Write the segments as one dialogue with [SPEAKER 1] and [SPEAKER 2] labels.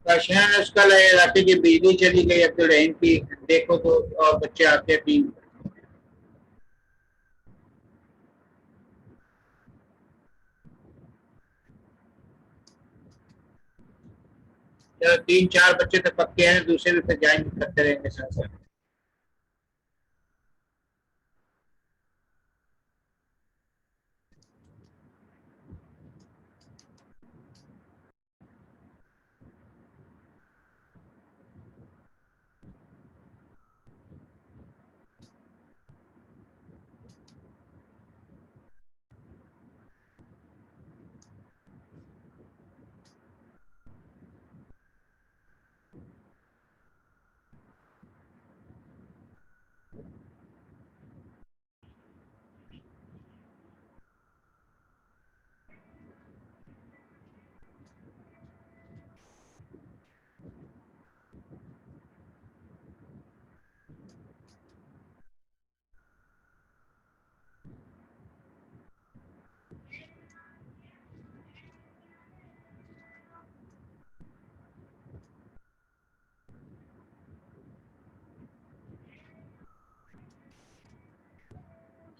[SPEAKER 1] कशान उसका इलाके की बिजली चली गई अब्दुल रहीम की, देखो तो, और बच्चे आते हैं 3। चलो 3-4 बच्चे तो पक्के हैं, दूसरे भी फिर ज्वाइन करते रहेंगे साथ साथ।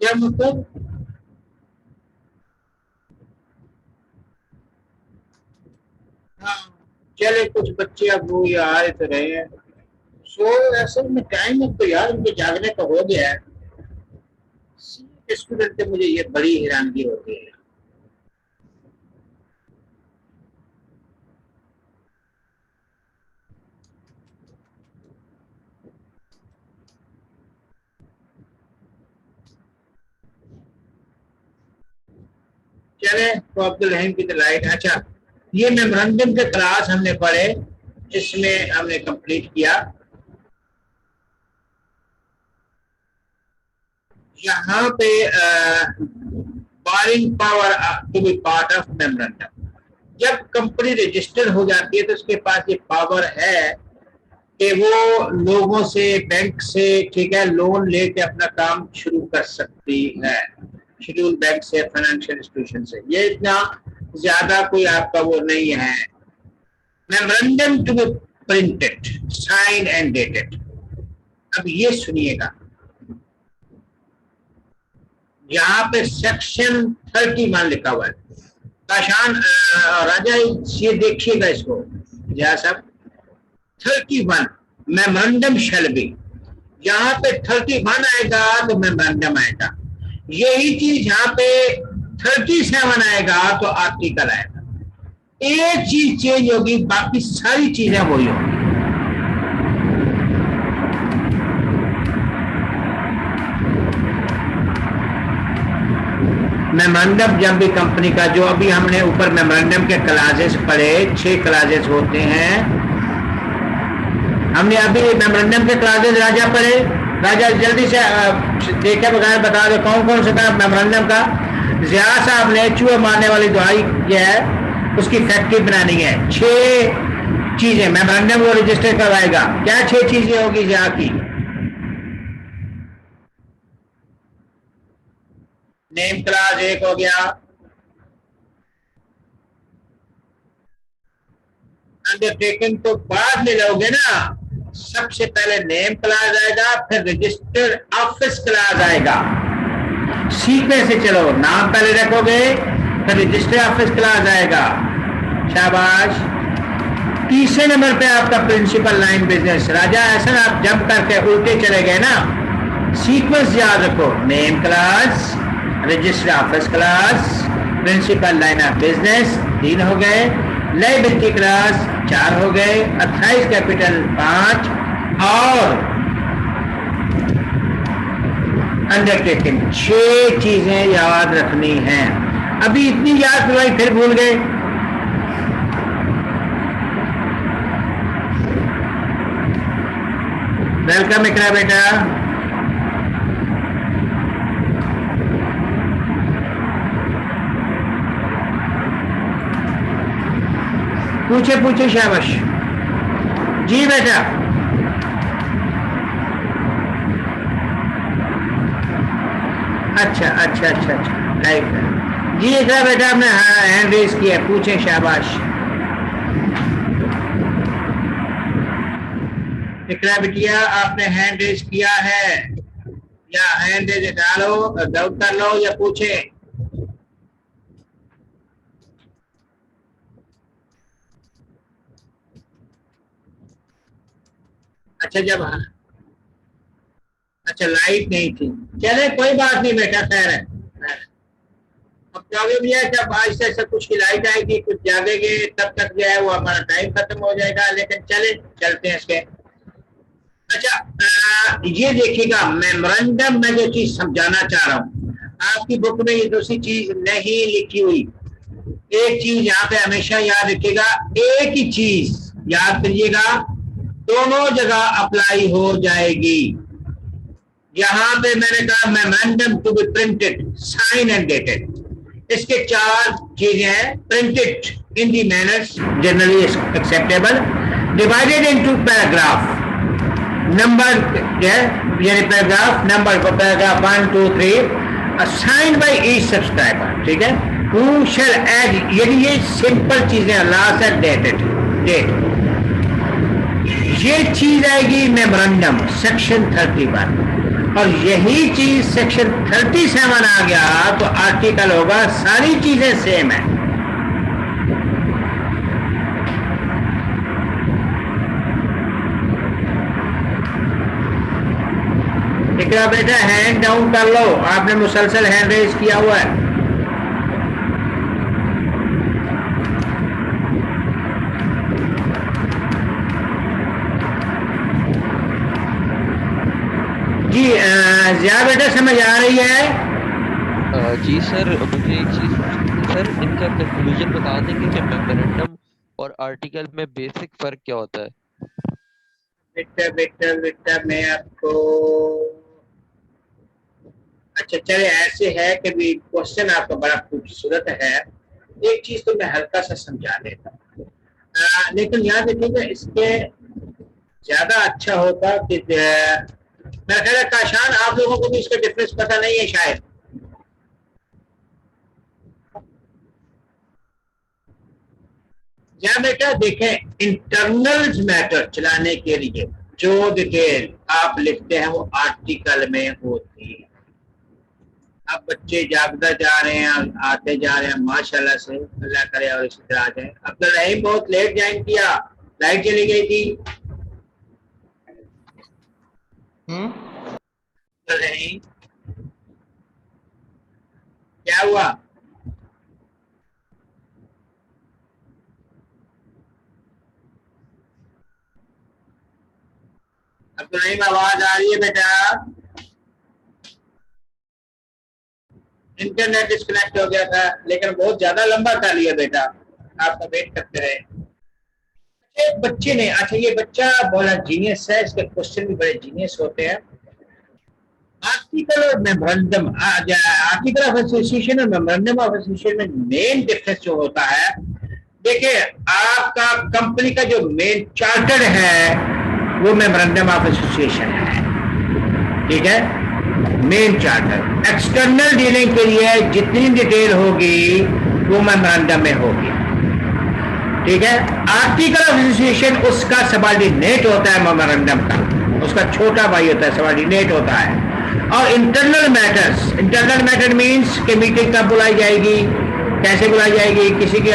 [SPEAKER 1] क्या मतलब? हाँ, चले कुछ बच्चे अब वो ये आ रहे तो रहे हैं। सो असल में टाइम अब तो यार उनके जागने का हो गया है। स्टूडेंट से मुझे ये बड़ी हैरानगी होती है। चले तो अब्दुल रहीम की तो लाइट, अच्छा ये मेमोरेंडम के क्लास हमने पढ़े, इसमें हमने कंप्लीट किया। यहाँ पे barring power to be part of memorandum, जब कंपनी रजिस्टर्ड हो जाती है तो उसके पास ये पावर है कि वो लोगों से, बैंक से, ठीक है, लोन लेके अपना काम शुरू कर सकती है, शेड्यूल बैंक से, फाइनेंशियल इंस्टीट्यूशन से। ये इतना ज्यादा कोई आपका वो नहीं है। Memorandum to be printed, sign and dated. अब ये सुनिएगा, यहाँ पे सेक्शन 31 लिखा हुआ है। काशान राजा ये देखिएगा इसको जरा सब। 31 मेमोरेंडम शैल बी, यहाँ पे 31 आएगा तो मेमोरेंडम आएगा। यही चीज यहाँ पे 37 आएगा तो आर्टिकल आएगा। एक चीज चेंज होगी, बाकी सारी चीजें वही होंगी। मेमोरेंडम जब भी कंपनी का, जो अभी हमने ऊपर मेमोरेंडम के क्लासेस पढ़े, 6 क्लासेस होते हैं। हमने अभी मेमोरेंडम के क्लासेस राजा पढ़े। राजा जल्दी से देखे बगैर बता दो कौन कौन से था मेमोरेंडम का। जिया साहब ने चूहे मारने वाली दवाई जो है उसकी फैक्ट्री बनानी है। 6 चीजें मेमोरेंडम को रजिस्टर करवाएगा। क्या 6 चीजें होगी जिया की? नेम क्लास एक हो गया, अंडरटेकिंग तो बाद में लोगे ना। सबसे पहले नेम क्लास आएगा, फिर रजिस्टर्ड ऑफिस क्लास आएगा। सीक्वेंस से चलो, नाम पहले रखोगे, फिर रजिस्टर्ड ऑफिस क्लास आएगा। शाबाश। तीसरे नंबर पे आपका प्रिंसिपल लाइन बिजनेस। राजा ऐसा ना आप जंप करके उल्टे चले गए ना, सीक्वेंस याद रखो। Name clause, registered office clause, principal line of business 3 हो गए, लायबिलिटी क्लास 4 हो गए, 28 कैपिटल 5, और अंडरटेकिंग 6 चीजें याद रखनी हैं। अभी इतनी याद करवाई फिर भूल गए। वेलकम इकरा बेटा। पूछे पूछे शाबाश जी बेटा। अच्छा अच्छा अच्छा अच्छा, राइट जी। इकरा बेटा आपने हैंड रेज किया, पूछे शाबाश। इकरा बिटिया आपने हैंड रेज किया है, या हैंड रेज डालो, डाउट कर लो या पूछे। अच्छा जब, अच्छा लाइट नहीं थी, चले कोई बात नहीं बेटा, खैर है। अब प्रॉब्लम यह है जब आज से कुछ की लाइट आएगी, कुछ जागेंगे, तब तक जो है वो हमारा टाइम खत्म हो जाएगा, लेकिन चले चलते हैं इसके। अच्छा ये देखिएगा, मेमोरेंडम में जो चीज समझाना चाह रहा हूँ, आपकी बुक में ये दूसरी चीज नहीं लिखी हुई। एक चीज यहाँ पे हमेशा याद रखिएगा, एक ही चीज याद करिएगा, दोनों जगह अप्लाई हो जाएगी। यहाँ पे मैंने कहा memorandum to be printed, sign and dated, इसके चार चीजें हैं। Printed in the manners generally acceptable, divided into paragraph, number यानी पैराग्राफ नंबर को paragraph 1 2 3, assigned by each subscriber, ठीक है। हु शैल एड, यानी ये सिंपल चीजें, लास्ट एंड डेटेड डेट, ये चीज आएगी मेमोरेंडम सेक्शन 31, और यही चीज सेक्शन 37 आ गया तो आर्टिकल होगा, सारी चीजें सेम है। इकरा बेटा हैंड डाउन कर लो, आपने मुसलसल हैंड रेज किया हुआ है। जी जिया बेटा समझ आ रही है?
[SPEAKER 2] जी सर, मुझे एक चीज सर, इनका कंक्लूजन बता देंगे कि मेमोरेंडम और आर्टिकल में बेसिक फर्क क्या होता है?
[SPEAKER 1] बेटा बेटा बेटा मैं आपको, अच्छा चले ऐसे है कि भी क्वेश्चन आपका बड़ा खूबसूरत है, एक चीज तो मैं हल्का सा समझा देता हूँ, लेकिन याद रखिएगा इसके ज्यादा अच्छा होता कि मेरा ख्याल है काशान आप लोगों को भी इसका डिफरेंस पता नहीं है शायद। या बेटा देखें, इंटरनल मैटर चलाने के लिए जो डिटेल आप लिखते हैं वो आर्टिकल में होती है। अब बच्चे जागता जा रहे हैं, आते जा रहे हैं, माशाल्लाह से, अल्लाह करे और इसी तरह आ जाए। अब्दुल रहीम बहुत लेट ज्वाइन किया, लाइट चली गई थी। रहीम क्या हुआ? अब्दुल रहीम आवाज आ रही है बेटा? इंटरनेट डिस्कनेक्ट हो गया था, लेकिन बहुत ज्यादा लंबा कर लिया बेटा, आपका वेट करते रहे। एक बच्चे ने, अच्छा ये बच्चा बोला जीनियस है, इसके क्वेश्चन भी बड़े जीनियस होते हैं। आर्टिकल और मेमोरेंडम, आर्टिकल ऑफ एसोसिएशन और मेमोरेंडम ऑफ एसोसिएशन में मेन डिफरेंस जो होता है, देखिए आपका कंपनी का जो मेन चार्टर है वो मेमोरेंडम ऑफ एसोसिएशन है, ठीक है, मेन चार्टर। एक्सटर्नल डीलिंग के लिए जितनी डिटेल होगी वो मेमोरेंडम में होगी, ठीक है। आर्टिकल ऑफ एसोसिएशन उसका सबऑर्डिनेट होता है मेमोरेंडम का, उसका छोटा भाई होता है, सबऑर्डिनेट होता है। और internal matters, internal matter means कि मीटिंग कब बुलाई जाएगी, कैसे बुलाई जाएगी, किसी की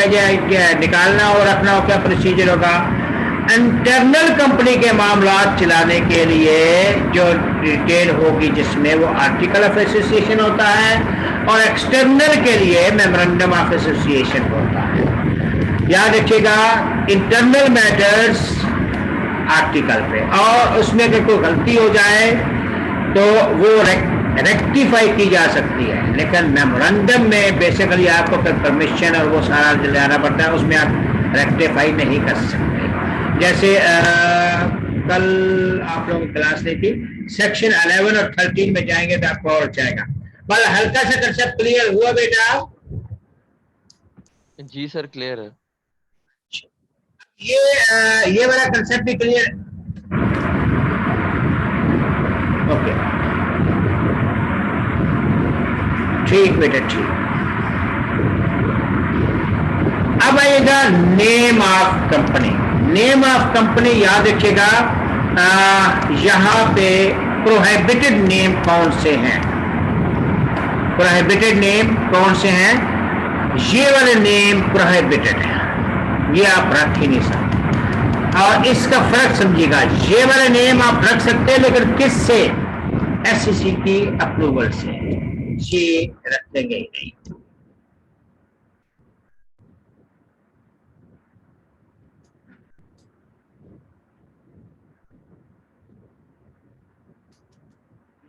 [SPEAKER 1] निकालना और रखना हो, क्या प्रोसीजर होगा। इंटरनल कंपनी के मामला चलाने के लिए जो डिटेल होगी जिसमें वो आर्टिकल ऑफ एसोसिएशन होता है, और एक्सटर्नल के लिए मेमोरेंडम ऑफ एसोसिएशन होता है। याद रखिएगा, इंटरनल मैटर्स आर्टिकल पे, और उसमें अगर कोई गलती हो जाए तो वो रेक्टिफाई की जा सकती है, लेकिन मेमोरेंडम में बेसिकली आपको परमिशन और वो सारा लाना पड़ता है, उसमें आप रेक्टिफाई नहीं कर सकते। जैसे कल आप लोगों की क्लास नहीं थी, सेक्शन 11 और 13 में जाएंगे तो आपको और जाएगा। बल हल्का सा कंसेप्ट क्लियर हुआ बेटा?
[SPEAKER 2] जी सर क्लियर है।
[SPEAKER 1] ये वाला कंसेप्ट भी क्लियर? ओके ठीक बेटा, ठीक। अब आएगा name of company. Name of company याद रखिएगा, यहाँ पे प्रोहिबिटेड नेम कौन से हैं? प्रोहिबिटेड नेम कौन से हैं? ये वाले नेम प्रोहिबिटेड है, ये आप रख ही नहीं सकते। और इसका फर्क समझिएगा, ये वाले नेम आप रख सकते हैं लेकिन किससे? SEC की अप्रूवल से, ये रख देंगे ही नहीं।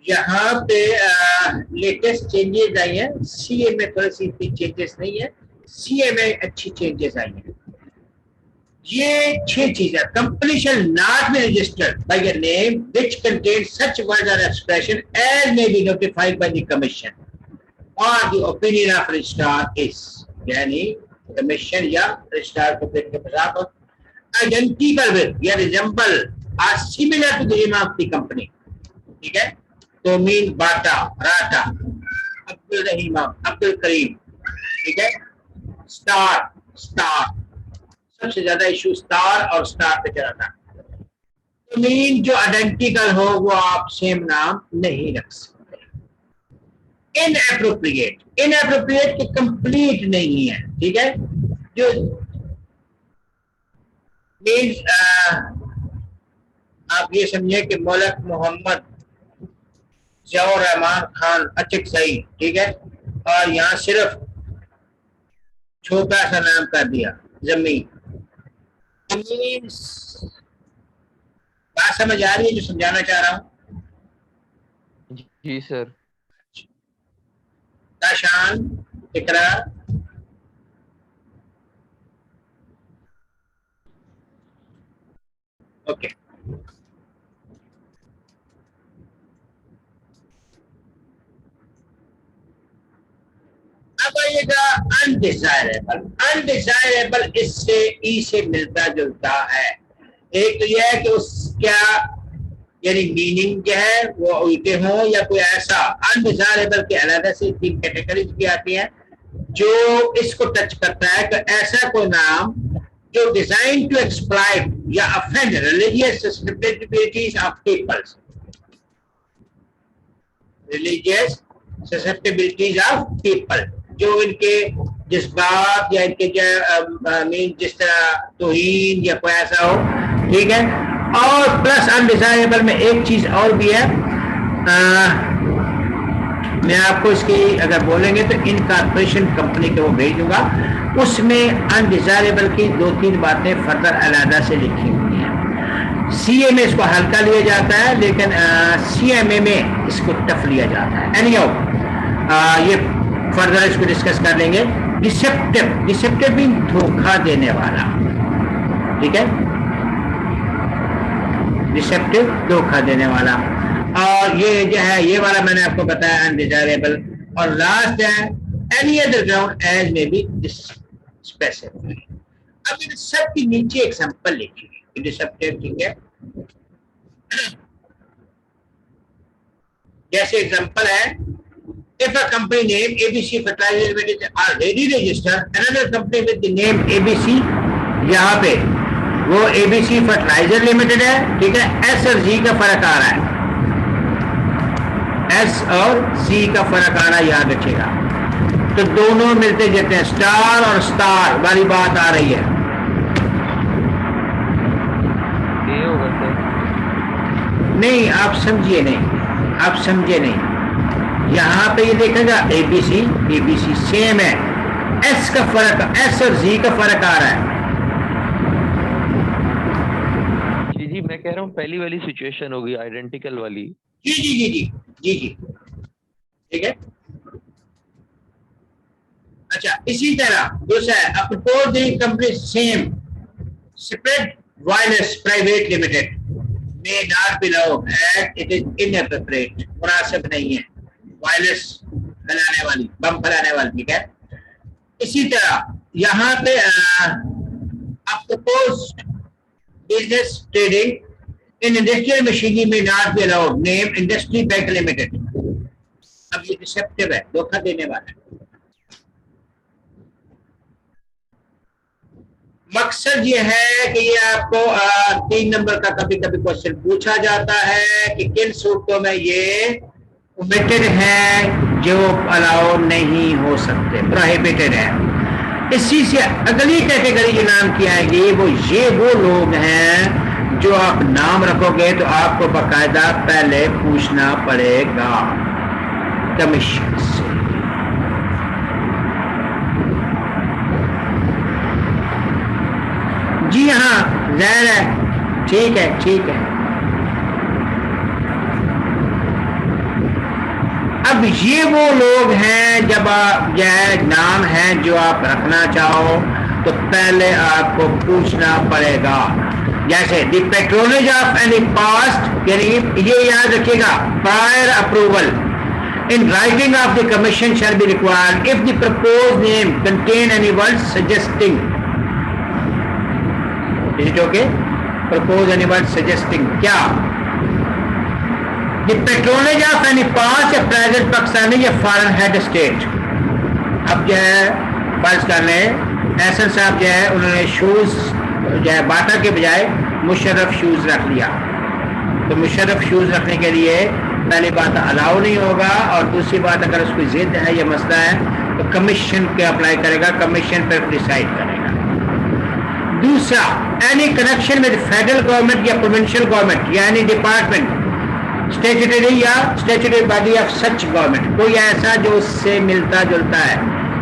[SPEAKER 1] यहाँ पे लेटेस्ट चेंजेस आई है, CA में थोड़ी सी इतनी चेंजेस नहीं है, CA में अच्छी चेंजेस आई है। ये 6 चीजें, company shall not be registered by a name which contains such words और expression as may be notified by the commission और the opinion of registrar is, यानी कमीशन या रजिस्ट्रार को के खिलाफ आइडेंटिकल विद या resemble or similar to the name of the company. ठीक है, तो मीन बाटा, राटा, अब्दुल रहीम, अब्दुल करीम। ठीक है, स्टार, स्टार, सबसे ज्यादा इशू स्टार और स्टार पे चला था। तो मीन जो आइडेंटिकल हो वो आप सेम नाम नहीं रख सकते। इनएप्रोप्रिएट, इनएप्रोप्रिएट के कंप्लीट नहीं है। ठीक है, जो मीन्स आप ये समझिए कि मौलक मोहम्मद जियाउर रहमान खान अचकजई, ठीक है, और यहाँ सिर्फ छोटा सा नाम कर दिया जमीन। बात समझ आ रही है जो समझाना चाह रहा हूँ?
[SPEAKER 2] जी सर।
[SPEAKER 1] ताशान, इकरा, ओके। अब आइएगा अनडिजायरेबल। अनडिजायरेबल इससे ई से मिलता जुलता है। एक तो यह है कि उसका यानी मीनिंग जो है वो उल्टे हो या कोई ऐसा। अनडिजायरेबल के अलग से 3 कैटेगरीज भी आती हैं जो इसको टच करता है कि ऐसा कोई नाम जो डिजाइन टू एक्सप्लॉइट या offend religious susceptibilities of peoples, religious susceptibilities of people, जो इनके जज्बात या इनके मीन जिस तरह तौहीन या कोई ऐसा हो। ठीक है, और प्लस अनडिजायरेबल में एक चीज और भी है, मैं आपको इसकी अगर बोलेंगे तो इनकॉर्पोरेशन कंपनी को भेज दूंगा, उसमें अनडिजायरेबल की 2-3 बातें फर्दर अलहदा से लिखी हुई हैं। CA में इसको हल्का लिया जाता है लेकिन CMA में इसको टफ लिया जाता है। एनीहाउ ये फर्दर इसको डिस्कस कर लेंगे। डिसेप्टिव, डिसेप्टिव मीन धोखा देने वाला। ठीक है, डिसेप्टिव धोखा देने वाला। और ये जो है ये वाला मैंने आपको बताया अनडिजायरेबल। और लास्ट है any other ground as may be specified. अब इन सब के नीचे एग्जांपल लिखिए डिसेप्टिव। ठीक है, जैसे एग्जांपल है, if a company name ABC Fertilizer Limited is already registered, another company with the name ABC, यहाँ पे वो ABC Fertilizer Limited है। ठीक है, S और G का फर्क आ रहा है, S और C का फर्क आ रहा है, याद रखिएगा। तो दोनों मिलते जुलते हैं, स्टार और स्टार वाली बात आ रही है। नहीं, आप समझिए नहीं, आप समझे नहीं। यहाँ पे ये देखेगा ABC, ABC सेम है, S का फर्क, S और Z का फर्क आ रहा है।
[SPEAKER 2] जी जी, मैं कह रहा हूँ पहली वाली सिचुएशन होगी आइडेंटिकल वाली।
[SPEAKER 1] जी जी जी जी जी जी, ठीक है। अच्छा, इसी तरह दूसरा है, suppose the company same spread wireless private limited may not belong and it is inappropriate, मुनासिब नहीं है, वायरलेस फैलाने वाली, बम फैलाने वाली। ठीक है, इसी तरह यहाँ पे suppose business trading in industrial machinery may not be allowed, name industry bank limited. अब ये डिसेप्टिव है, धोखा देने वाला है। मकसद ये है कि ये आपको 3 नंबर का कभी कभी क्वेश्चन पूछा जाता है कि किन सूरतों में ये ओमिटेड है, जो अलाउ नहीं हो सकते, प्रोहिबिटेड है। इसी से अगली कैटेगरी जो नाम की आएगी वो लोग हैं जो आप नाम रखोगे तो आपको बाकायदा पहले पूछना पड़ेगा कमीशन से। जी हाँ, जाहिर है, ठीक है, ठीक है। अब ये वो लोग हैं जब आप यह नाम है जो आप रखना चाहो तो पहले आपको पूछना पड़ेगा। जैसे the patronage of any past, यानी ये याद रखिएगा, prior approval in writing of the commission shall be required if the proposed name contain any word suggesting, is it okay, propose any word suggesting क्या, the patronage of any past या present Pakistani या foreign head state. अब जो है फर्ज कर लें एहसन साहब जो है उन्होंने शूज जो है बाटा के बजाय मुशर्रफ शूज रख लिया, तो मुशर्रफ शूज रखने के लिए पहली बात अलाउ नहीं होगा, और दूसरी बात अगर उसकी जिद है या मसला है तो कमीशन के अप्लाई करेगा, कमीशन पर डिसाइड करेगा। दूसरा, any connection with federal government या प्रोविंशियल गवर्नमेंट या एनी डिपार्टमेंट स्टेचुटरी या statutory body of such government, कोई ऐसा जो उससे मिलता जुलता है,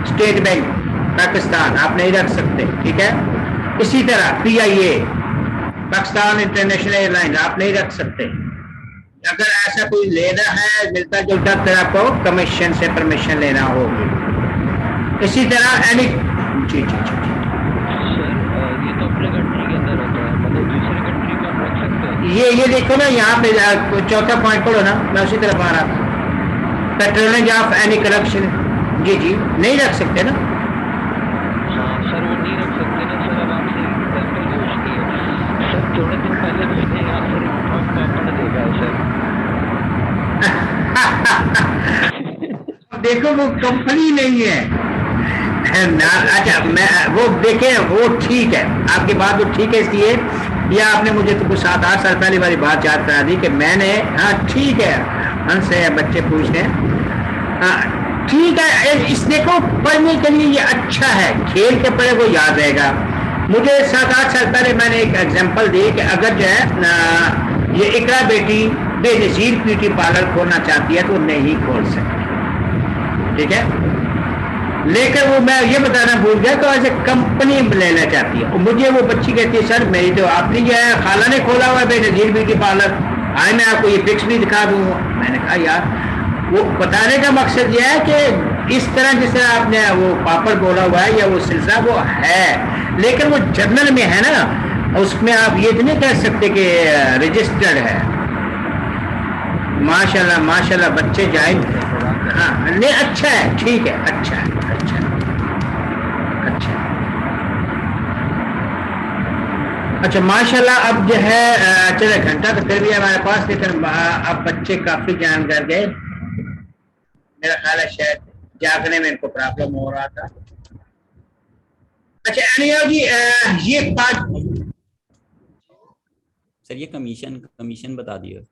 [SPEAKER 1] स्टेट बैंक पाकिस्तान आप नहीं रख सकते, ठीक है। इसी तरह PIA पाकिस्तान इंटरनेशनल एयरलाइन आप नहीं रख सकते। अगर ऐसा कोई लेना है मिलता जुलता तो आपको कमीशन से परमिशन लेना होगी। इसी तरह एनी जी जी जी
[SPEAKER 2] ये तो अपने कंट्री के अंदर होता है, मतलब दूसरे कंट्री में आप रख सकते हैं।
[SPEAKER 1] ये देखो ना यहाँ पे चौथा पॉइंट पढ़ो ना, मैं उसी तरफ आ रहा था। पेट्रोनेज ऑफ एनी करप्शन, जी जी नहीं रख सकते ना।
[SPEAKER 2] हाँ सर वो नहीं रख सकते ना सर। अब आपसे एग्जाम्पल पूछनी है सर, थोड़े दिन पहले मैंने यहाँ पर एक पापड़ देखा है सर।
[SPEAKER 1] देखो वो कंपनी नहीं है ना, अच्छा मैं वो देखे वो ठीक है, आपकी बात तो ठीक है, इसलिए या आपने मुझे तो कुछ 7-8 साल पहले वाली बात याद करा दी कि मैंने, हाँ ठीक है, हमसे बच्चे पूछते हैं, हाँ ठीक है, इस देखो पढ़ने के लिए ये अच्छा है, खेल के पढ़े वो याद रहेगा। मुझे 7-8 साल पहले मैंने एक एग्जांपल दी कि अगर जो है ये इकरा बेटी बेनजीर ब्यूटी पार्लर खोलना चाहती है तो नहीं खोल सकती, ठीक है, लेकिन वो मैं ये बताना भूल गया कि ऐसे कंपनी लेना चाहती है, और मुझे वो बच्ची कहती है सर मेरी तो आपने जो है खाला ने खोला हुआ है बेनजीर ब्यूटी पार्लर, आए मैं आपको ये पिक्स भी दिखा दूँ। मैंने कहा यार वो बताने का मकसद ये है कि इस तरह जिस तरह आपने वो पापड़ बोला हुआ है या वो सिलसिला वो है, लेकिन वो जर्नल में है ना, उसमें आप ये तो नहीं कह सकते कि रजिस्टर्ड है। माशाल्लाह माशाल्लाह बच्चे जाए, हाँ नहीं अच्छा है, ठीक है, अच्छा है, अच्छा अच्छा अच्छा माशाल्लाह। अब जो है चले घंटा तो फिर भी हमारे पास, लेकिन अब बच्चे काफी जान कर गए, मेरा ख्याल है शायद जागने में इनको प्रॉब्लम हो रहा था। अच्छा अनिया जी ये बात
[SPEAKER 3] सर, ये कमीशन बता दिए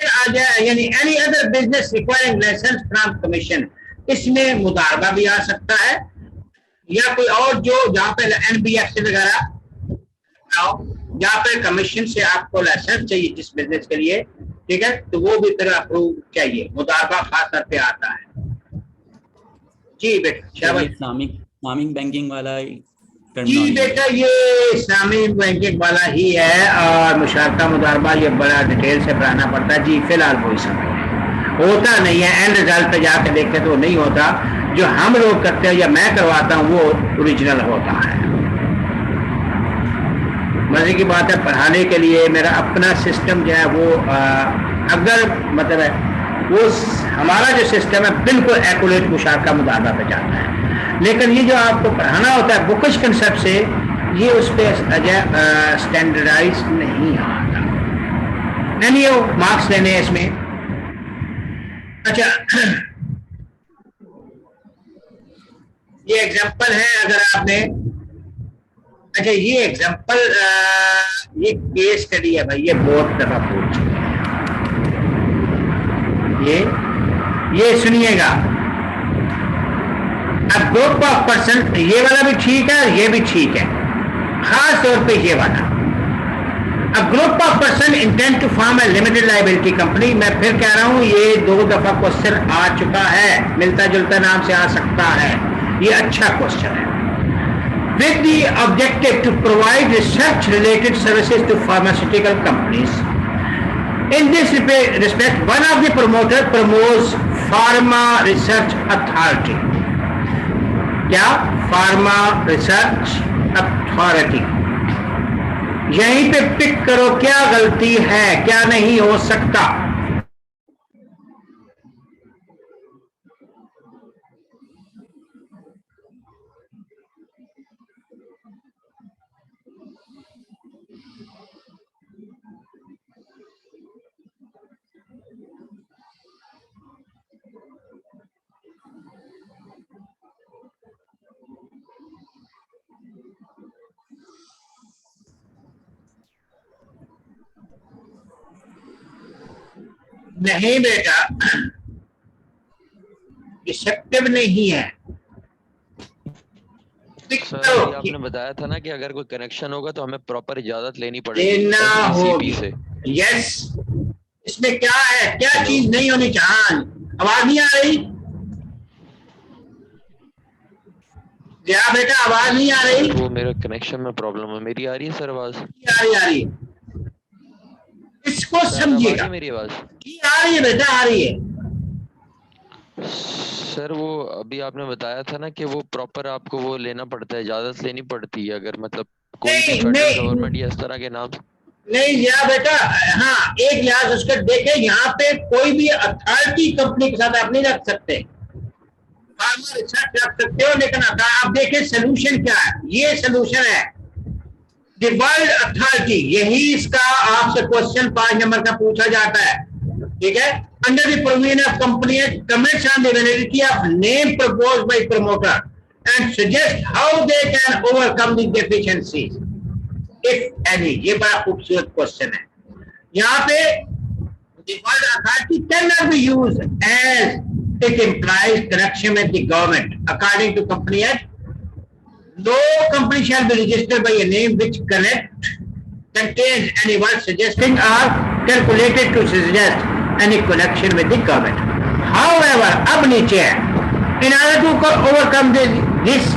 [SPEAKER 1] आ जाए, यानी any other business requiring licence from commission, इसमें मुदारबा भी आ सकता है, या कोई और जो जहाँ पे NBFC वगैरह जहाँ पे कमीशन से आपको लाइसेंस चाहिए जिस बिजनेस के लिए, ठीक है, तो वो भी तरह अप्रूव चाहिए, मुदारबा खास तौर पे आता है। जी बेटा शाबाश।
[SPEAKER 3] इस्लामिक बैंकिंग वाला
[SPEAKER 1] जी बेटा ये इस्लामिक बैंकिंग वाला ही है, और मुशारका मुदारबा ये बड़ा डिटेल से पढ़ाना पड़ता है। जी फिलहाल कोई समय होता नहीं है, एंड रिजल्ट पे जाकर देखते तो नहीं होता, जो हम लोग करते हैं या मैं करवाता हूँ वो ओरिजिनल होता है। मजे की बात है, पढ़ाने के लिए मेरा अपना सिस्टम जो है वो अगर मतलब है वो हमारा जो सिस्टम है बिल्कुल एक्यूरेट मुशारका मुदारबा पे जाता है, लेकिन ये जो आपको पढ़ाना होता है बुकिश कंसेप्ट से, ये उस पर स्टैंडर्डाइज नहीं आता, नहीं वो मार्क्स लेने हैं इसमें। अच्छा ये एग्जांपल है, अगर आपने, अच्छा ये एग्जांपल, ये केस स्टडी है भाई, ये बहुत दफा पूछ चुके हैं। ये सुनिएगा, अब ग्रुप ऑफ पर्सन, ये वाला भी ठीक है, ये भी ठीक है, खास तौर पे ये वाला। A group of person intend to form a limited liability company, मैं फिर कह रहा हूं ये 2 दफा क्वेश्चन आ चुका है, मिलता जुलता नाम से आ सकता है, ये अच्छा क्वेश्चन है। With the objective to provide research related services to pharmaceutical companies. In this respect, one of the promoter promotes Pharma Research Authority. क्या? Pharma Research Authority। यहीं पे पिक करो क्या गलती है, क्या नहीं हो सकता। नहीं बेटा, इफेक्टिव नहीं है।
[SPEAKER 2] सर आपने बताया था ना कि अगर कोई कनेक्शन होगा तो हमें प्रॉपर इजाजत लेनी पड़ेगी,
[SPEAKER 1] लेना होगी
[SPEAKER 2] से।
[SPEAKER 1] यस, इसमें क्या है, क्या चीज नहीं होनी चाहिए? आवाज नहीं आ रही क्या बेटा? आवाज नहीं आ रही?
[SPEAKER 2] वो मेरा कनेक्शन में प्रॉब्लम है। मेरी आ रही है सर आवाज?
[SPEAKER 1] आ रही है। इसको समझिएगा,
[SPEAKER 2] मेरी आवाज
[SPEAKER 1] आ रही है बेटा, आ रही है।
[SPEAKER 2] सर वो अभी आपने बताया था ना कि वो प्रॉपर आपको वो लेना पड़ता है, इजाजत लेनी पड़ती है अगर मतलब कोई गवर्नमेंट या इस तरह के नाम। नहीं
[SPEAKER 1] या बेटा, हाँ एक लिहाज उसका देखे, यहाँ पे कोई भी अथॉरिटी कंपनी के साथ आप नहीं रख सकते, फार्मा रिसर्च रख सकते हो, लेकिन आप देखें सोल्यूशन क्या है। ये सोल्यूशन है द वर्ल्ड अथॉरिटी, यही इसका आपसे क्वेश्चन 5 नंबर का पूछा जाता है, ठीक है। Under the provision of company comments on the validity of name proposed by promoter and suggest how they can overcome the deficiencies if any. ये बड़ा खूबसूरत क्वेश्चन है। यहाँ पे the word authority can not be used as it implies connection with the government. According to Company Act, no company shall be registered by a name which contains any word suggesting or calculated to suggest any connection with the government. However, अब नीचे है, in order to overcome this,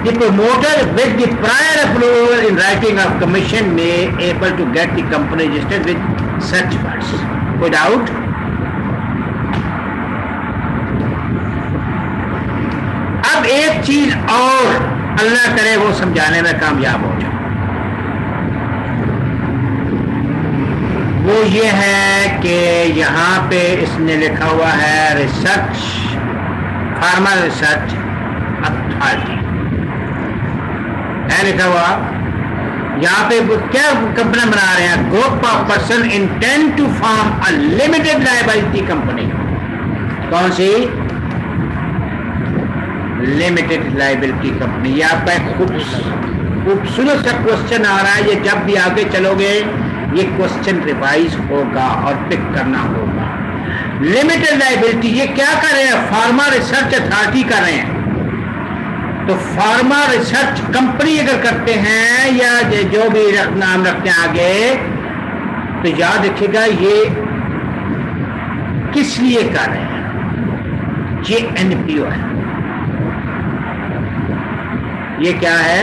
[SPEAKER 1] the promoter with the prior approval in writing of commission may able to get the company registered with such words. Without अब एक चीज और अल्लाह करे वो समझाने में कामयाब हो जाए, वो ये है कि यहाँ पे इसने लिखा हुआ है रिसर्च, फार्मा रिसर्च अथॉरिटी है लिखा हुआ। यहाँ पे क्या कंपनी बना रहे हैं? Group of person intend to form a limited liability company. कौन सी? Limited liability company. ये आपका एक खूबसूरत सा क्वेश्चन आ रहा है, ये जब भी आगे चलोगे ये क्वेश्चन रिवाइज होगा और पिक करना होगा। लिमिटेड लायबिलिटी, ये क्या कर रहे हैं? फार्मा रिसर्च अथॉरिटी कर रहे हैं। तो फार्मा रिसर्च कंपनी अगर करते हैं या जो भी नाम रखते हैं आगे, तो याद रखिएगा ये किस लिए कर रहे हैं? ये एनपीओ है। ये क्या है?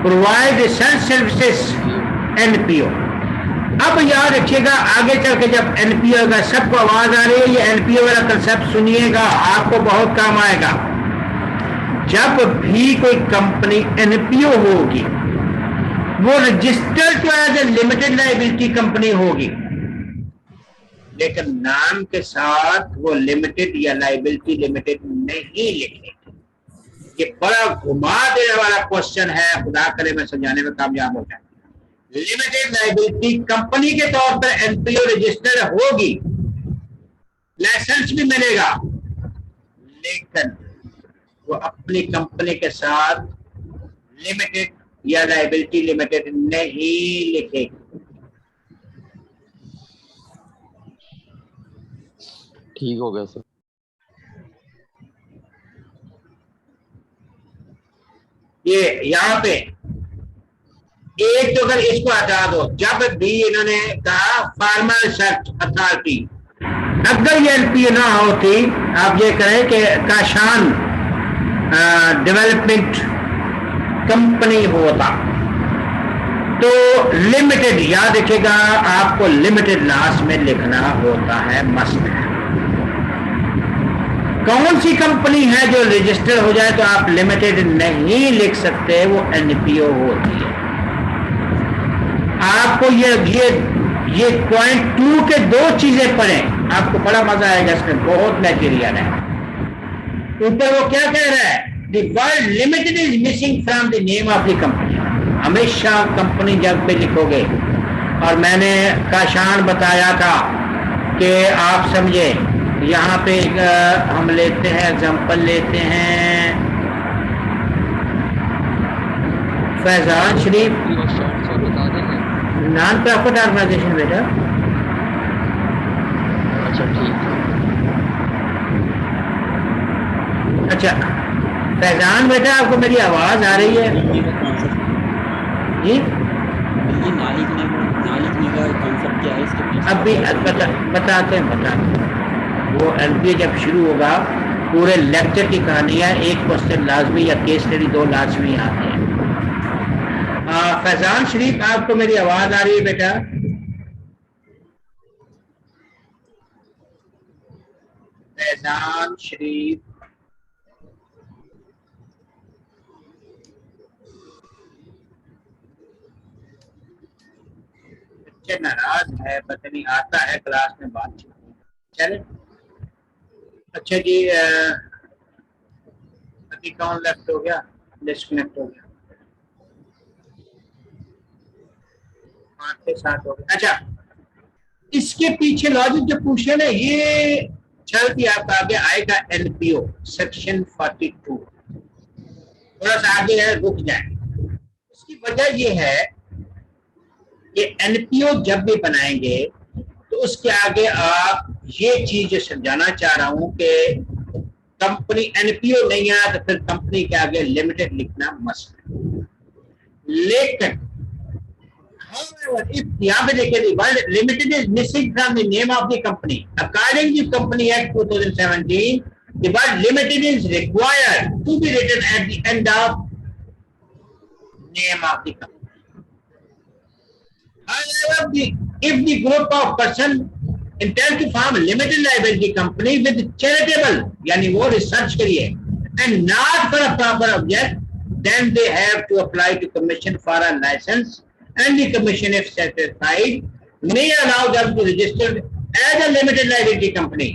[SPEAKER 1] Provide research services, NPO. अब याद रखिएगा आगे चल के जब एनपीओ का, सबको आवाज आ रही है, ये एनपीओ वाला कंसेप्ट सुनिएगा, आपको बहुत काम आएगा। जब भी कोई कंपनी एनपीओ होगी वो रजिस्टर्ड तो as a limited liability company होगी, लेकिन नाम के साथ वो लिमिटेड या लायबिलिटी लिमिटेड नहीं लिखेगी। ये बड़ा घुमा देने वाला क्वेश्चन है, खुदा करे मैं समझाने में कामयाब हो जाए। लिमिटेड लायबिलिटी कंपनी के तौर पर एनपीओ रजिस्टर्ड होगी, लाइसेंस भी मिलेगा, लेकिन वो अपनी कंपनी के साथ लिमिटेड या लाइबिलिटी लिमिटेड नहीं लिखेगी।
[SPEAKER 4] ठीक हो गया सर।
[SPEAKER 1] ये यहाँ पे एक तो अगर इसको हटा दो, जब भी इन्होंने कहा फार्मर रिसर्च अथॉरिटी, अगर ये एलपीओ ना होती, आप ये करें कि काशान डेवलपमेंट कंपनी होता तो लिमिटेड याद रखिएगा, आपको लिमिटेड लास्ट में लिखना होता है, मस्ट है। कौन सी कंपनी है जो रजिस्टर हो जाए तो आप लिमिटेड नहीं लिख सकते, वो एनपीओ होती है। आपको ये पॉइंट 2 के 2 चीजें पढ़ें, आपको बड़ा मजा आएगा, इसमें बहुत मटेरियल है। ऊपर वो क्या कह रहा है, the word limited is missing from the name of the company. हमेशा कंपनी जब भी लिखोगे, और मैंने काशान बताया था कि आप समझे, यहाँ पे हम लेते हैं एग्जांपल लेते हैं फैजान शरीफ,
[SPEAKER 4] बता देंगे।
[SPEAKER 1] नॉन प्रॉफिट ऑर्गेनाइजेशन बेटा।
[SPEAKER 4] अच्छा ठीक है।
[SPEAKER 1] अच्छा फैजान बेटा, आपको मेरी आवाज आ रही है
[SPEAKER 3] दिल्ली का कॉन्सेप्ट,
[SPEAKER 1] जी?
[SPEAKER 3] दिल्ली ना लिखने का कॉन्सेप्ट क्या है इसके पीछे?
[SPEAKER 1] अभी बताते हैं। वो एलपीए जब शुरू होगा, पूरे लेक्चर की कहानी है, एक क्वेश्चन लाजमी या केस स्टडी 2 लाजमी आते हैं। फैजान शरीफ, आपको मेरी आवाज आ रही है बेटा? फैजान शरीफ, बच्चे नाराज है, पता नहीं आता है क्लास में बात चले। अच्छा जी, अभी कौन लेफ्ट हो गया, डिस्कनेक्ट हो गया, 5 से 7 हो गया। अच्छा, इसके पीछे लॉजिक जो पूछे ना, ये चल के आप आगे आएगा एनपीओ सेक्शन 42, थोड़ा सा आगे है, रुक जाए। उसकी वजह ये है कि एनपीओ जब भी बनाएंगे तो उसके आगे आप ये चीज समझाना चाह रहा हूं कि कंपनी एनपीओ नहीं आया तो फिर कंपनी के आगे लिमिटेड लिखना मस्ट है। लेकिन यहाँ पे देखिए, word limited is missing from the name of the company. According to company act 2017, the word limited is required to be written at the end of name of the company. However, if the group of person intend to form a limited liability company with charitable, यानी वो research करिए, and not for a proper object, then they have to apply to commission for a license, and the commission, if satisfied, may allow them to register as a limited liability company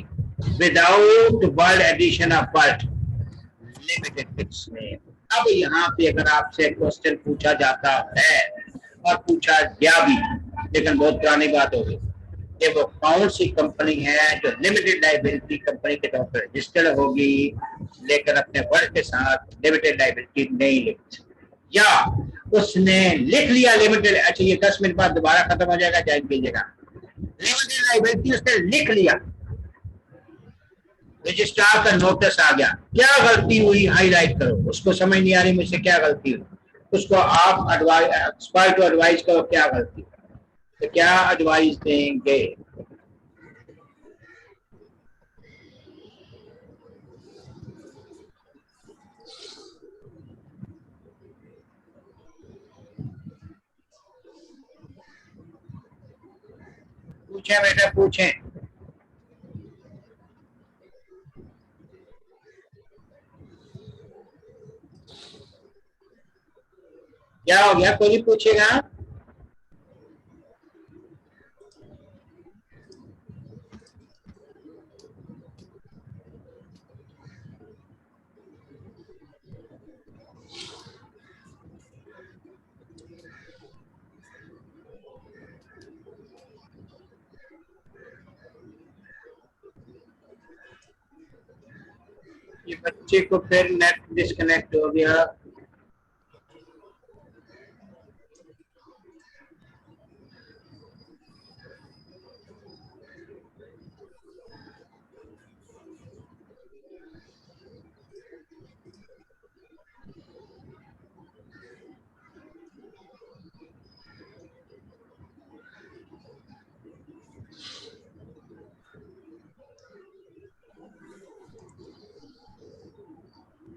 [SPEAKER 1] without word addition of word limited its name. अब यहाँ पे अगर आपसे question पूछा जाता है, और पूछा गया भी, लेकिन बहुत पुरानी बात होगी, कि वो कौन सी कंपनी है जो लिमिटेड लाइबिलिटी कंपनी के तौर पर रजिस्टर्ड होगी, लेकिन अपने वर्ड के साथ लिमिटेड लाइबिलिटी नहीं लिख सकती, या उसने लिख लिया लिमिटेड। अच्छा, ये 10 मिनट बाद दोबारा खत्म हो जाएगा, जाइन कीजिएगा। लिमिटेड लाइबिलिटी उसने लिख लिया, रजिस्ट्रार का नोटिस आ गया, क्या गलती हुई हाईलाइट करो, उसको समझ नहीं आ रही मुझसे क्या गलती हुई, उसको आप एडवाइस करो क्या गलती, तो क्या एडवाइस देंगे? पूछें बेटा, पूछें। क्या हो गया, कोई नहीं पूछेगा? बच्चे को फिर नेट डिस्कनेक्ट हो गया।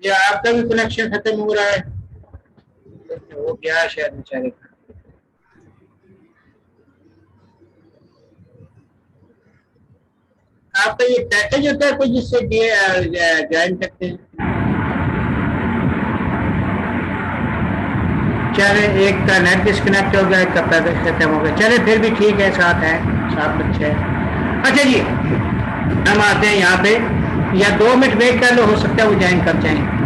[SPEAKER 1] ये आपका भी कनेक्शन खत्म हो रहा है, हो गया शायद बेचारे का। आपका ये पैकेज होता है कोई जिससे ज्वाइन करते हैं? चले, एक का नेट डिस्कनेक्ट हो गया, एक का पैकेज खत्म हो गया। चले फिर भी ठीक है, साथ है, साथ बच्चे हैं। अच्छा जी, हम आते हैं यहाँ पे, या 2 मिनट वेट कर लो, हो सकता है वो ज्वाइन कर जाएं।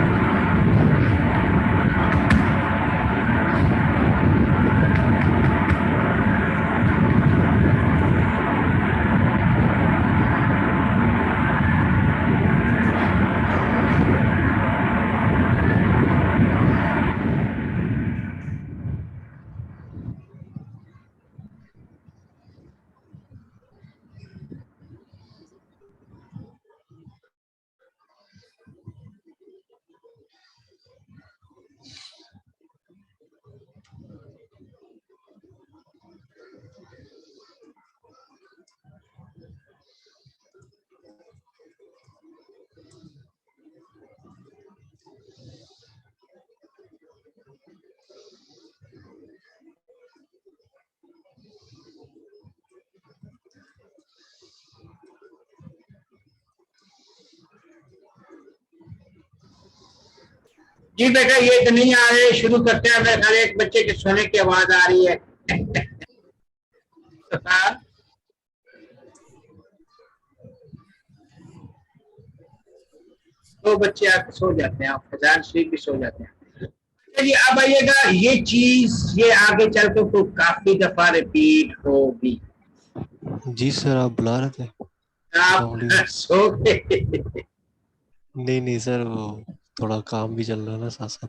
[SPEAKER 1] जी बेटा, ये तो नहीं आ रहे, शुरू करते हैं। मेरे ख्याल एक बच्चे के सोने की आवाज आ रही है। तो बच्चे आके सो जाते हैं, आप फजान शरीफ भी सो जाते हैं। चलिए अब आइएगा, ये चीज ये आगे चल के तो काफी दफा रिपीट होगी।
[SPEAKER 5] जी सर, आप बुला रहे थे?
[SPEAKER 1] आप सो गए?
[SPEAKER 5] नहीं नहीं सर, वो थोड़ा काम भी चल रहा है ना साथ साथ।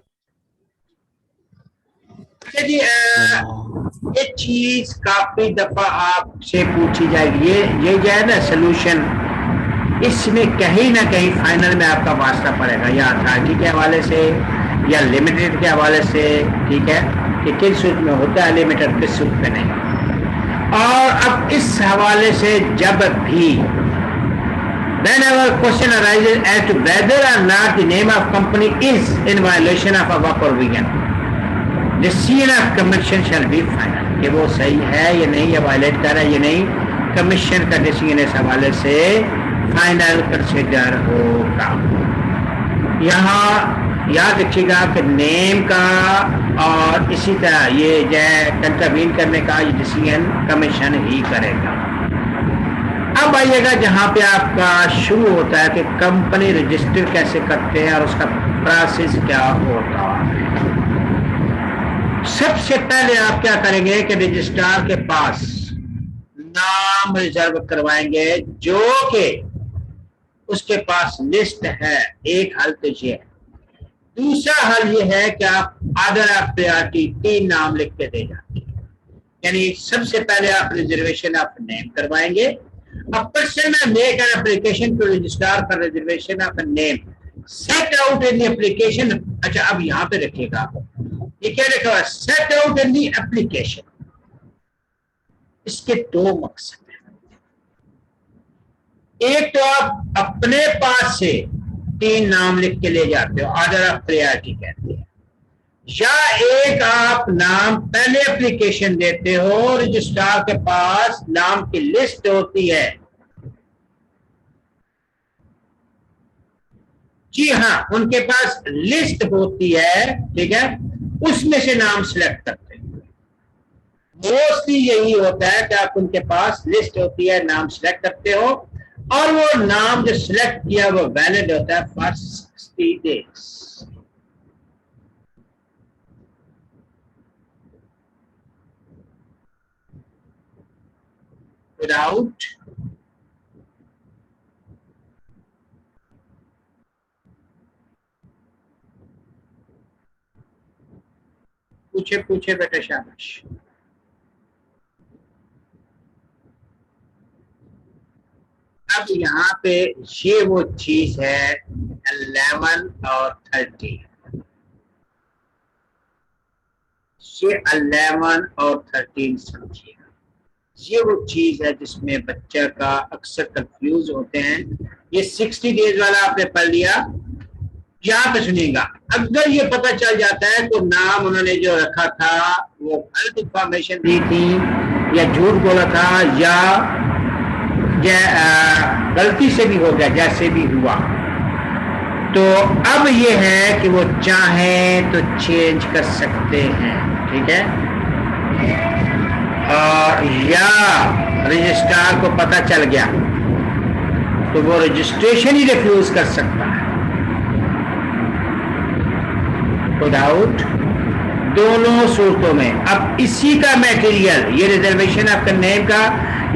[SPEAKER 1] अच्छा जी, ये चीज काफी दफा आपसे पूछी जाएगी। ये जो है ना सोल्यूशन, इसमें कहीं ना कहीं फाइनल में आपका वास्ता पड़ेगा, या अथॉरिटी के हवाले से या लिमिटेड के हवाले से, ठीक है, कि किस सूद में होता है लिमिटेड, किस सूद पे नहीं। और अब इस हवाले से जब भी whenever question arises as to whether or not the name of company is in violation of a work provision, decision of commission shall be final, कि वो सही है या नहीं, या वायलेट कर रहा है या नहीं, कमीशन का डिसीजन इस हवाले से फाइनल कंसिडर होगा। यहाँ याद रखिएगा कि नेम का और इसी तरह ये जो है कंट्रावीन करने का ये डिसीजन कमीशन ही करेगा। अब आइएगा जहां पे आपका शुरू होता है कि कंपनी रजिस्टर कैसे करते हैं और उसका प्रोसेस क्या होता है। सबसे पहले आप क्या करेंगे कि रजिस्ट्रार के पास नाम रिजर्व करवाएंगे, जो कि उसके पास लिस्ट है। एक हल तो ये है। दूसरा हल ये है कि आप ऑर्डर ऑफ प्रायोरिटी 3 नाम लिख के दे जाते हैं। यानी सबसे पहले आप रिजर्वेशन ऑफ नेम करवाएंगे। A person may make an application to registrar for reservation of a name set out in the application। अच्छा, अब यहाँ पे रखिएगा, ये क्या लिखा हुआ है? Set out in the application। इसके 2 मकसद हैं। एक तो आप अपने पास से 3 नाम लिख के ले जाते हो, ऑर्डर ऑफ प्रायोरिटी कहते हैं, या एक आप नाम पहले एप्लीकेशन देते हो, रजिस्ट्रार के पास नाम की लिस्ट होती है। जी हाँ, उनके पास लिस्ट होती है, ठीक है, उसमें से नाम सिलेक्ट करते हैं। मोस्टली यही होता है कि आप उनके पास लिस्ट होती है, नाम सिलेक्ट करते हो, और वो नाम जो सिलेक्ट किया वो वैलिड होता है फॉर 60 days। Without पूछे पूछे बेटा, शाबाश। अब यहाँ पे ये वो चीज है 11 और 13। ये 11 और 13 समझिएगा। ये वो चीज है जिसमें बच्चा का अक्सर कंफ्यूज होते हैं। ये 60 डेज वाला आपने पढ़ लिया। यहाँ पे सुनिएगा, अगर ये पता चल जाता है तो नाम उन्होंने जो रखा था वो गलत इंफॉर्मेशन दी थी या झूठ बोला था या गलती से भी हो गया, जैसे भी हुआ, तो अब ये है कि वो चाहें तो चेंज कर सकते हैं, ठीक है। और या रजिस्ट्रार को पता चल गया तो वो रजिस्ट्रेशन ही रिफ्यूज कर सकता है विदाउट, दोनों सूरतों में। अब इसी का मटेरियल, ये रिजर्वेशन आपका नेम का,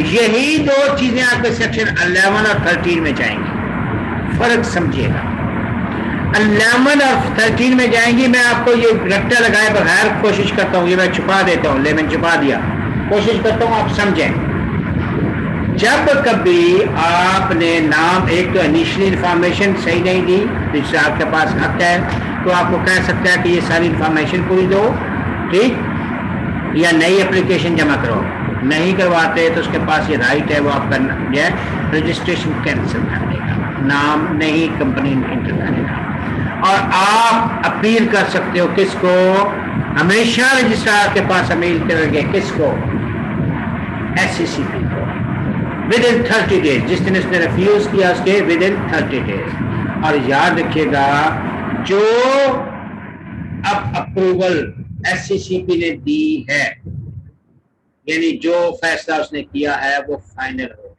[SPEAKER 1] यही दो चीजें आपके सेक्शन 11 और 13 में जाएंगी। फर्क समझिएगा, 11 और 13 में जाएंगी। मैं आपको ये रट्टा लगाए बगैर कोशिश करता हूँ, ये मैं छुपा देता हूँ, ले मैंने छुपा दिया, कोशिश करता हूँ आप समझें। जब कभी आपने नाम, एक तो इनिशियल इंफॉर्मेशन सही नहीं दी, जिससे आपके पास हक है, तो आपको कह सकता है कि ये सारी इंफॉर्मेशन पूरी दो, ठीक, या नई एप्लीकेशन जमा करो। नहीं करवाते तो उसके पास ये राइट है, वो आपका जो है रजिस्ट्रेशन कैंसिल कर देगा, नाम नहीं कंपनी इंटर करेगा। और आप अपील कर सकते हो किसको, हमेशा रजिस्ट्रार के पास अपील करेंगे, किसको, SCCP को, विद इन 30 डेज। जिस दिन उसने रिफ्यूज किया उसके विद इन 30 डेज। और याद रखिएगा, जो अब अप्रूवल SCCP ने दी है, यानी जो फैसला उसने किया है वो फाइनल हो।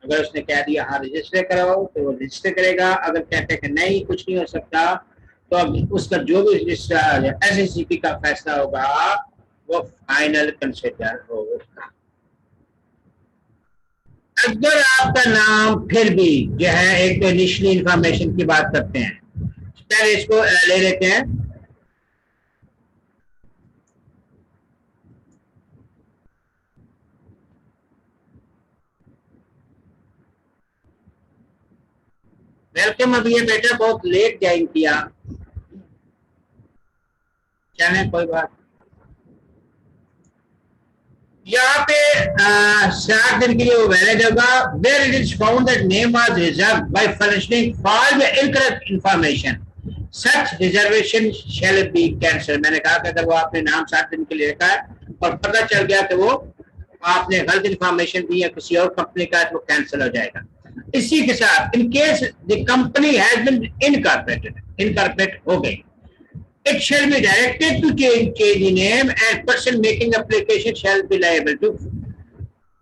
[SPEAKER 1] अगर उसने कह दिया हाँ रजिस्टर कराओ तो वो रजिस्टर करेगा, अगर कहते हैं कि नहीं कुछ नहीं हो सकता तो अब उसका जो भी रजिस्टर SCCP का फैसला होगा वो फाइनल कंसिडर होगा। अगर आपका नाम फिर भी जो है, एक तो इनिशियली इंफॉर्मेशन की बात करते हैं, पहले इसको ले लेते हैं। वेलकम। अभी ये बेटा बहुत लेट ज्वाइन किया, चले कोई बात। यहाँ पे 7 दिन के लिए वो वैलिड होगा। Where it is found that name was reserved by furnishing false या incorrect information, such reservation shall be cancel. मैंने कहा कि अगर वो आपने नाम 7 दिन के लिए रखा है और पता चल गया कि वो आपने गलत इंफॉर्मेशन दी या किसी और कंपनी का है तो वो कैंसिल हो जाएगा। इसी के साथ in case the company has been incorporate हो गई, it shall be directed to change the name and person making application shall be liable to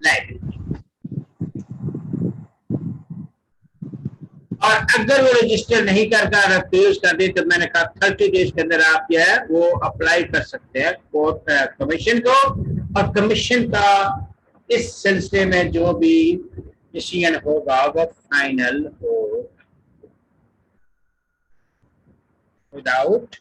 [SPEAKER 1] liability। और अगर वो रजिस्टर नहीं करता, रिफ्यूज कर दे, तो मैंने कहा 30 डेज के अंदर आप जो है वो अप्लाई कर सकते हैं कोर्ट कमीशन को, और कमीशन का इस सिलसिले में जो भी डिसीजन होगा वो फाइनल हो विदाउट